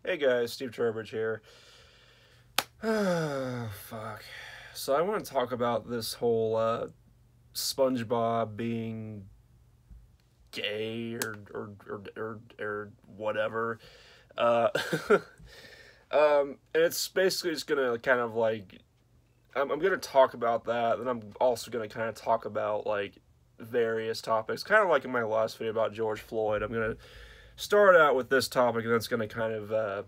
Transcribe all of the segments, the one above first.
Hey guys, Steve Trowbridge here. Fuck. So I want to talk about this whole SpongeBob being gay or whatever. Uh, and it's basically just gonna kind of like I'm gonna talk about that, and I'm also gonna kind of talk about like various topics, kind of like in my last video about George Floyd. I'm gonna start out with this topic, and that's gonna kind of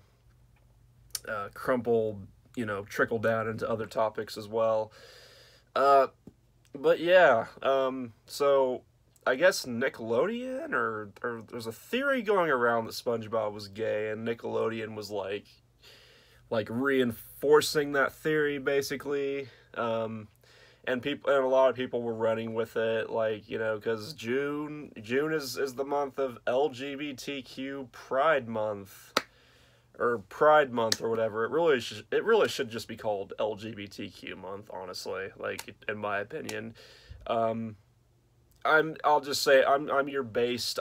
crumple, trickle down into other topics as well. Uh, but yeah, so I guess Nickelodeon or there's a theory going around that SpongeBob was gay, and Nickelodeon was like reinforcing that theory basically. And a lot of people were running with it, like, because June is the month of LGBTQ Pride Month, or Pride Month or whatever. It really should just be called LGBTQ month, honestly, like, in my opinion. Um I'll just say I'm your based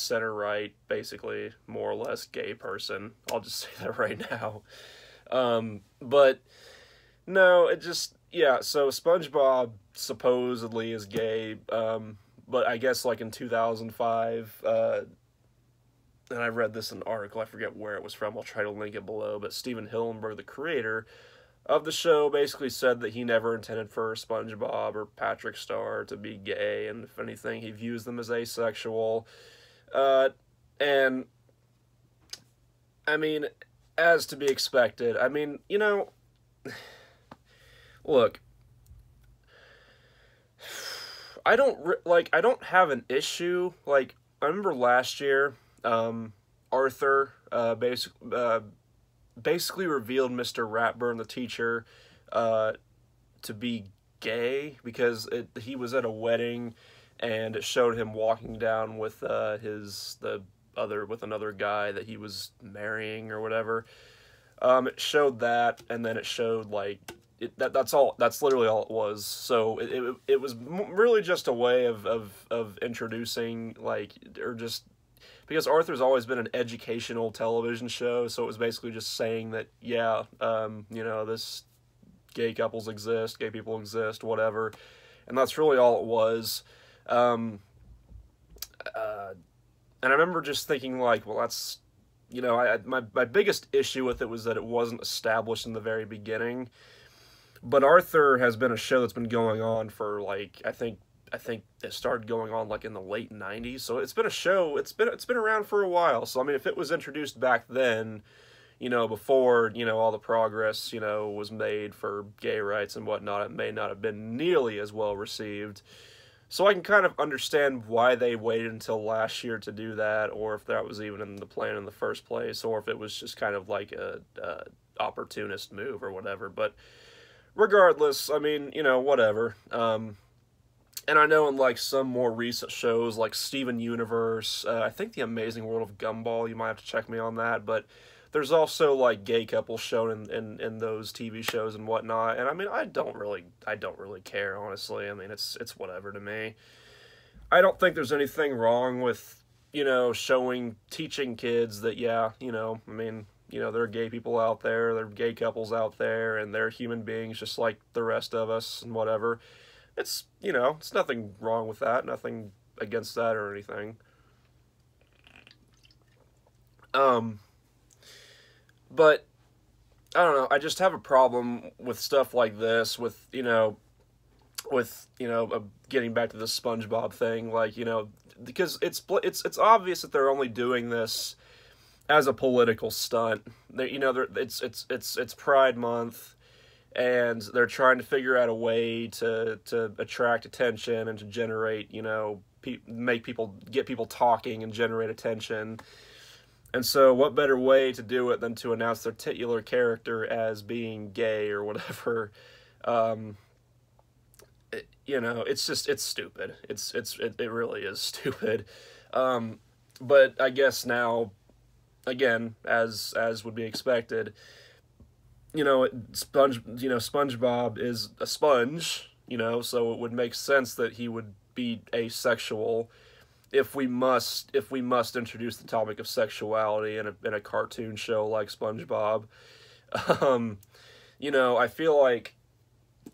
center right, basically, more or less gay person. I'll just say that right now. But no, it just, yeah, so SpongeBob supposedly is gay, but I guess like in 2005, and I read this in an article, I forget where it was from, I'll try to link it below, but Steven Hillenburg, the creator of the show, basically said that he never intended for SpongeBob or Patrick Star to be gay, and if anything, he views them as asexual. And, I mean, as to be expected, I mean, look, I don't have an issue, like, I remember last year, Arthur, basically revealed Mr. Ratburn, the teacher, uh, to be gay because he was at a wedding, and it showed him walking down with with another guy that he was marrying or whatever. It showed that, and then it showed like that's literally all it was. So it was really just a way of introducing, like, or just because Arthur's always been an educational television show, so it was basically just saying that, yeah, this gay people exist, whatever, and that's really all it was. Um, uh, and I remember just thinking, like, well, that's, my biggest issue with it was that it wasn't established in the very beginning. But Arthur has been a show that's been going on for, like, I think it started going on like in the late '90s. So it's been a show. It's been around for a while. So I mean, if it was introduced back then, before all the progress was made for gay rights and whatnot, it may not have been nearly as well received. So I can kind of understand why they waited until last year to do that, or if that was even in the plan in the first place, or if it was just kind of like a opportunist move or whatever. But regardless, I mean, whatever. And I know in like some more recent shows like Steven Universe, I think The Amazing World of Gumball, you might have to check me on that, but there's also like gay couples shown in those TV shows and whatnot. And I mean, I don't really care, honestly. I mean, it's whatever to me. I don't think there's anything wrong with, teaching kids that, yeah, I mean, there are gay people out there, there are gay couples out there, and they're human beings just like the rest of us and whatever. It's nothing wrong with that, nothing against that or anything. Um, but I don't know, I just have a problem with stuff like this, with getting back to the SpongeBob thing, like, because it's obvious that they're only doing this as a political stunt. It's Pride Month, and they're trying to figure out a way to attract attention and to generate, get people talking and generate attention. And so, what better way to do it than to announce their titular character as being gay or whatever? Um, it's stupid. It really is stupid. But I guess now, again, as would be expected, SpongeBob is a sponge, so it would make sense that he would be asexual, if we must introduce the topic of sexuality in a cartoon show like SpongeBob, um, I feel like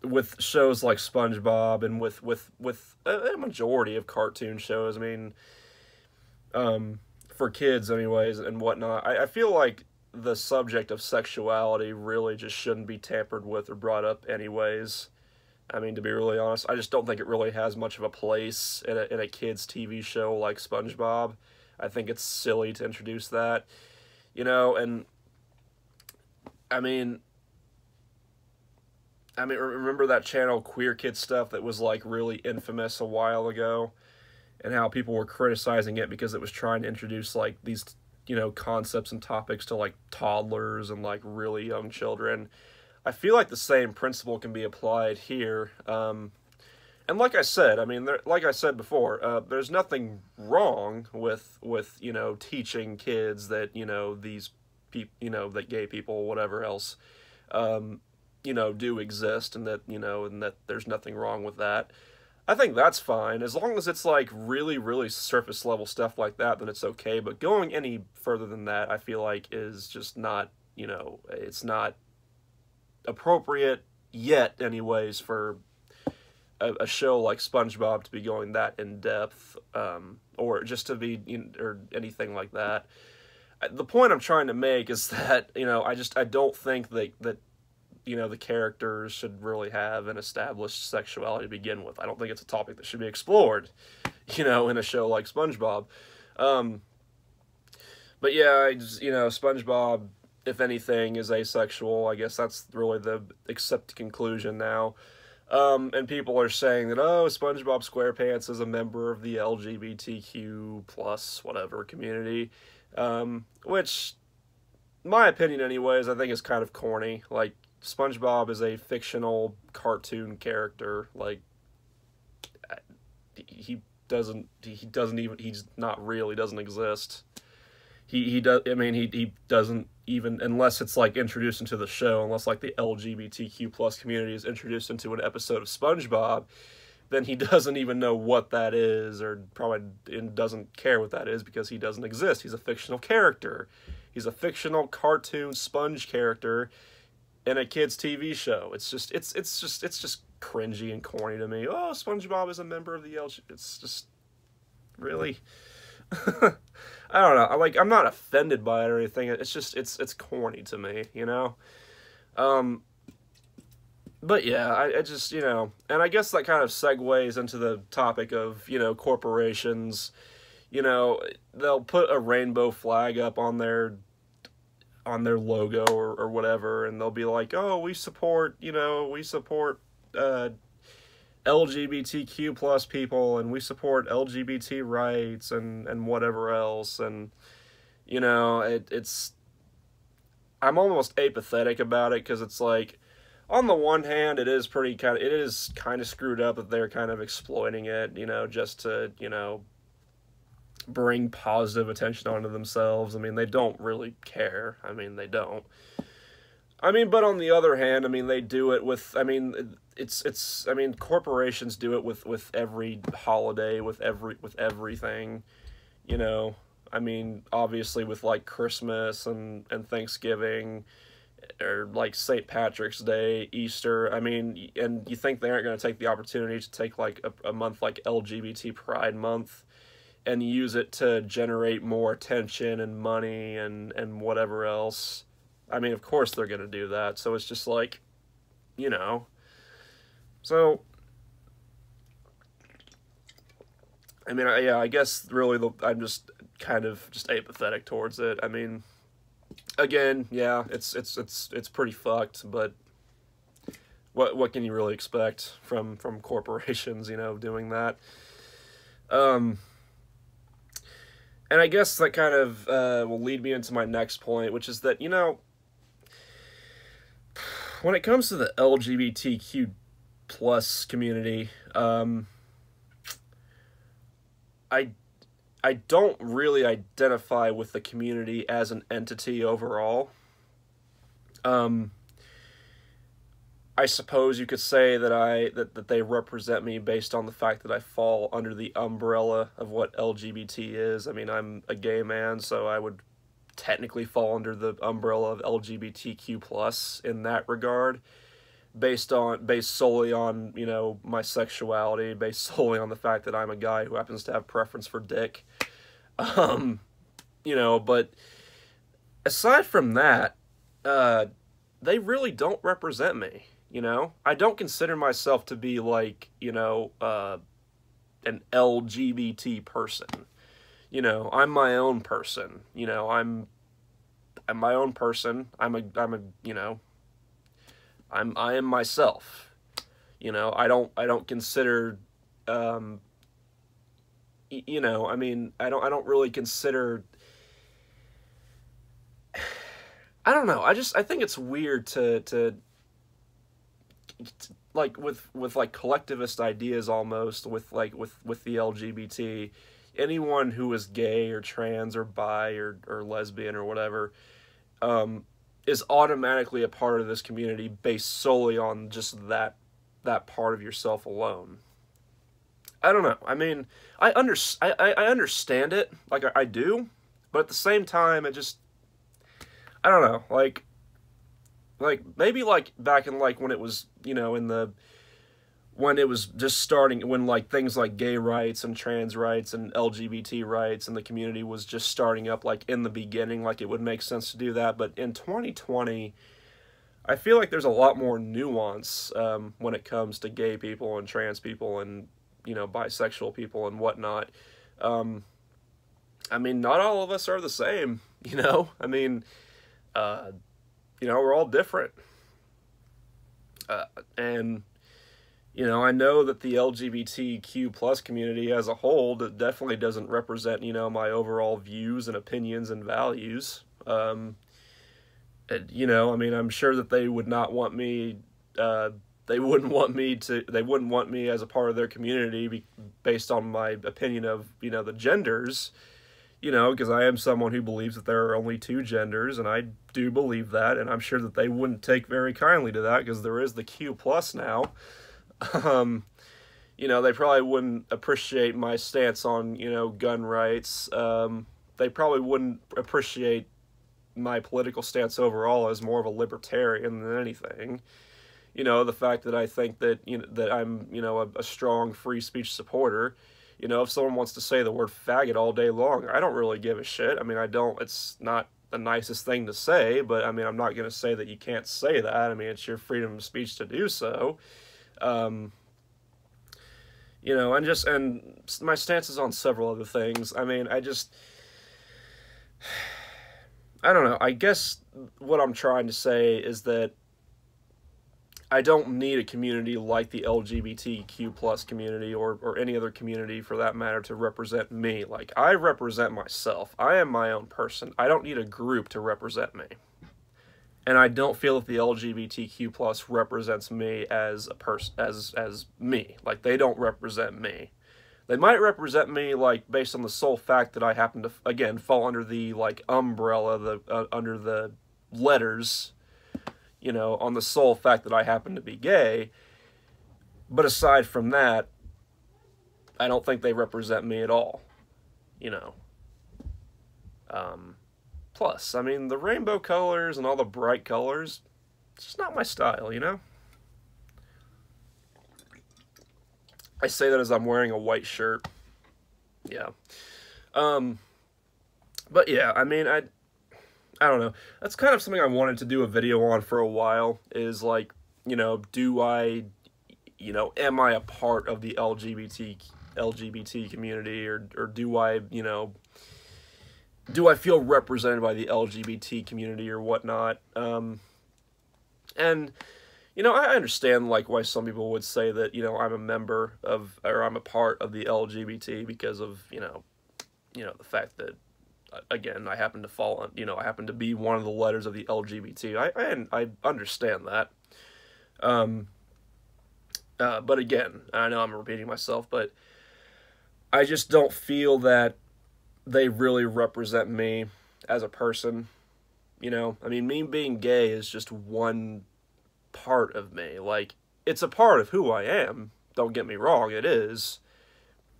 with shows like SpongeBob and with a majority of cartoon shows, I mean, for kids anyways and whatnot, I feel like the subject of sexuality really just shouldn't be tampered with or brought up anyways. I mean, to be really honest, I just don't think it really has much of a place in a kid's TV show like SpongeBob. I think it's silly to introduce that, and I mean, remember that channel Queer Kid Stuff that was like really infamous a while ago, and how people were criticizing it because it was trying to introduce like these, concepts and topics to like toddlers and like really young children. I feel like the same principle can be applied here. And like I said, I mean, like I said before, there's nothing wrong with teaching kids that these people, that gay people, whatever else, do exist, and that there's nothing wrong with that. I think that's fine as long as it's like really, really surface level stuff like that. Then it's okay. But going any further than that, I feel like is just not, it's not appropriate yet, anyways, for a show like SpongeBob to be going that in depth, or just to be, or anything like that. The point I'm trying to make is that I don't think that the characters should really have an established sexuality to begin with. I don't think it's a topic that should be explored, in a show like SpongeBob. But yeah, SpongeBob, if anything, is asexual. I guess that's really the accepted conclusion now. And people are saying that, SpongeBob SquarePants is a member of the LGBTQ plus whatever community, which, my opinion anyways, I think is kind of corny. Like, SpongeBob is a fictional cartoon character. Like, he's not real. He doesn't exist. He doesn't even, unless it's like introduced into the show, unless like the LGBTQ plus community is introduced into an episode of SpongeBob, then he doesn't even know what that is, or probably doesn't care what that is, because he doesn't exist. He's a fictional character. He's a fictional cartoon sponge character in a kid's TV show. It's just cringy and corny to me. Oh, SpongeBob is a member of the LGBT. It's just really, I don't know. I'm not offended by it or anything. It's just it's corny to me, But yeah, I just and I guess that kind of segues into the topic of corporations. They'll put a rainbow flag up on their logo or whatever, and they'll be like, oh, we support LGBTQ plus people, and we support LGBT rights and whatever else, and it's I'm almost apathetic about it, because it's like, on the one hand, it is kind of screwed up that they're kind of exploiting it, just to bring positive attention onto themselves. I mean, they don't really care. I mean, they don't. I mean, but on the other hand, I mean, they do it with, corporations do it with every holiday, with everything, I mean, obviously with like Christmas and Thanksgiving, or like St. Patrick's Day, Easter. I mean, and you think they aren't going to take the opportunity to take like a month like LGBT Pride Month and use it to generate more attention and money and whatever else. I mean, of course they're going to do that. So it's just like, so, I mean, I guess really I'm just kind of just apathetic towards it. I mean, again, yeah, it's pretty fucked, but what can you really expect from corporations, doing that? And I guess that kind of will lead me into my next point, which is that, when it comes to the LGBTQ plus community, I don't really identify with the community as an entity overall. I suppose you could say that they represent me based on the fact that I fall under the umbrella of what LGBT is. I mean, I'm a gay man, so I would technically fall under the umbrella of LGBTQ plus in that regard, based solely on, you know, my sexuality, based solely on the fact that I'm a guy who happens to have preference for dick. You know, but aside from that, they really don't represent me. You know, I don't consider myself to be like, you know, an LGBT person. You know, I'm my own person. You know, I'm my own person. You know, I am myself. You know, I don't consider, you know, I mean, I don't really consider, I don't know. I think it's weird to like with like collectivist ideas almost with the LGBT, anyone who is gay or trans or bi or lesbian or whatever, is automatically a part of this community based solely on just that part of yourself alone. I don't know. I mean, I understand it, like I do, but at the same time, I don't know, like maybe like back in like when it was, you know, when it was just starting, when like things like gay rights and trans rights and LGBT rights and the community was just starting up, like in the beginning, like it would make sense to do that. But in 2020, I feel like there's a lot more nuance when it comes to gay people and trans people and, you know, bisexual people and whatnot. I mean, not all of us are the same, you know? I mean, you know, we're all different. And, you know, I know that the LGBTQ plus community as a whole definitely doesn't represent, you know, my overall views and opinions and values. You know, I mean, I'm sure that they would not want me, they wouldn't want me as a part of their community based on my opinion of, you know, the genders, you know, because I am someone who believes that there are only two genders, and I do believe that, and I'm sure that they wouldn't take very kindly to that, because there is the Q plus now. You know, they probably wouldn't appreciate my stance on, you know, gun rights. They probably wouldn't appreciate my political stance overall as more of a libertarian than anything. You know, the fact that I think that, you know, that I'm, you know, a strong free speech supporter. You know, if someone wants to say the word faggot all day long, I don't really give a shit. I mean, it's not the nicest thing to say, but I mean, I'm not going to say that you can't say that. I mean, it's your freedom of speech to do so. You know, and my stance is on several other things. I mean, I don't know. I guess what I'm trying to say is that I don't need a community like the LGBTQ plus community or any other community for that matter to represent me. Like, I represent myself. I am my own person. I don't need a group to represent me. And I don't feel that the LGBTQ plus represents me as a person, as me. Like, they don't represent me. They might represent me, like, based on the sole fact that I happen to, again, fall under the, like, umbrella, under the letters, you know, on the sole fact that I happen to be gay. But aside from that, I don't think they represent me at all, you know. Plus, I mean, the rainbow colors and all the bright colors, it's just not my style, you know? I say that as I'm wearing a white shirt. Yeah. But yeah, I mean, I don't know. That's kind of something I wanted to do a video on for a while, is like, you know, am I a part of the LGBT community, or do I, you know, do I feel represented by the LGBT community or whatnot? And, you know, I understand, like, why some people would say that, you know, I'm a member of, or I'm a part of the LGBT because of, you know, the fact that, again, I happen to fall on, you know, I happen to be one of the letters of the LGBT. I understand that. But again, I know I'm repeating myself, but I just don't feel that they really represent me as a person, you know? I mean, me being gay is just one part of me. Like, it's a part of who I am. Don't get me wrong, it is.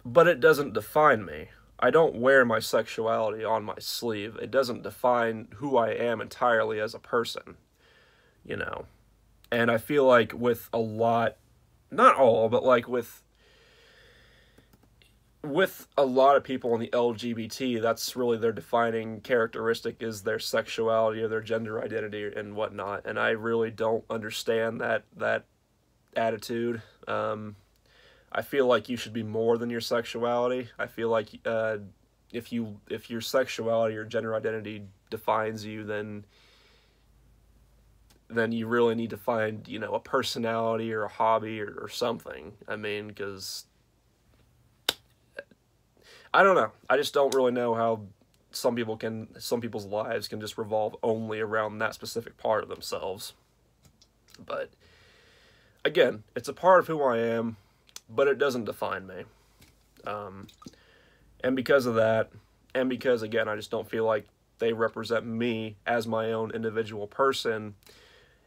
But it doesn't define me. I don't wear my sexuality on my sleeve. It doesn't define who I am entirely as a person, you know. And I feel like with a lot, not all, but like with a lot of people in the LGBT, that's really their defining characteristic, is their sexuality or their gender identity and whatnot. And I really don't understand that attitude. I feel like you should be more than your sexuality. I feel like if your sexuality or gender identity defines you, then you really need to find, you know, a personality or a hobby or something. I mean, because I don't know. I just don't really know how some people's lives can just revolve only around that specific part of themselves. But again, it's a part of who I am, but it doesn't define me. And because of that, and because, again, I just don't feel like they represent me as my own individual person,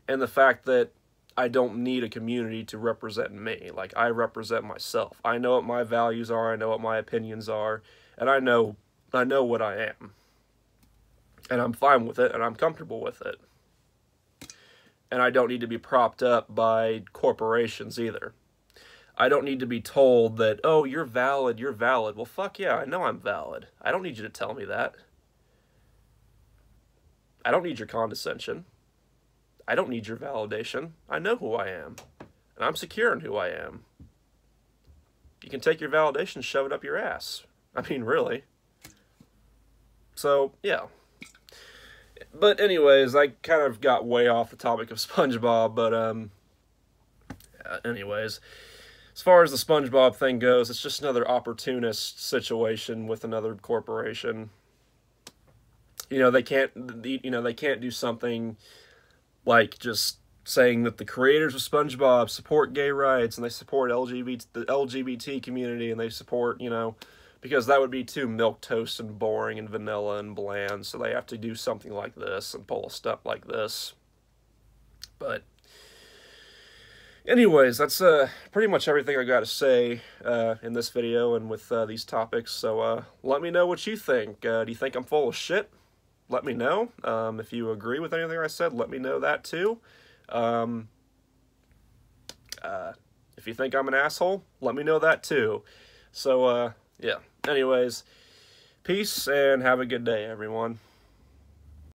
and the fact that I don't need a community to represent me. Like, I represent myself. I know what my values are, I know what my opinions are, and I know what I am. And I'm fine with it, and I'm comfortable with it. And I don't need to be propped up by corporations either. I don't need to be told that, oh, you're valid, you're valid. Well, fuck yeah, I know I'm valid. I don't need you to tell me that. I don't need your condescension. I don't need your validation. I know who I am. And I'm secure in who I am. You can take your validation and shove it up your ass. I mean, really. So, yeah. But anyways, I kind of got way off the topic of SpongeBob, but, anyways. As far as the SpongeBob thing goes, it's just another opportunist situation with another corporation. You know, they can't do something like just saying that the creators of SpongeBob support gay rights and they support the LGBT community and they support, you know, because that would be too milquetoast and boring and vanilla and bland, so they have to do something like this and pull a stunt like this. But anyways, that's pretty much everything I got to say in this video and with these topics, so let me know what you think. Do you think I'm full of shit? Let me know. If you agree with anything I said, let me know that too. If you think I'm an asshole, let me know that too. So, yeah. Anyways, peace and have a good day, everyone.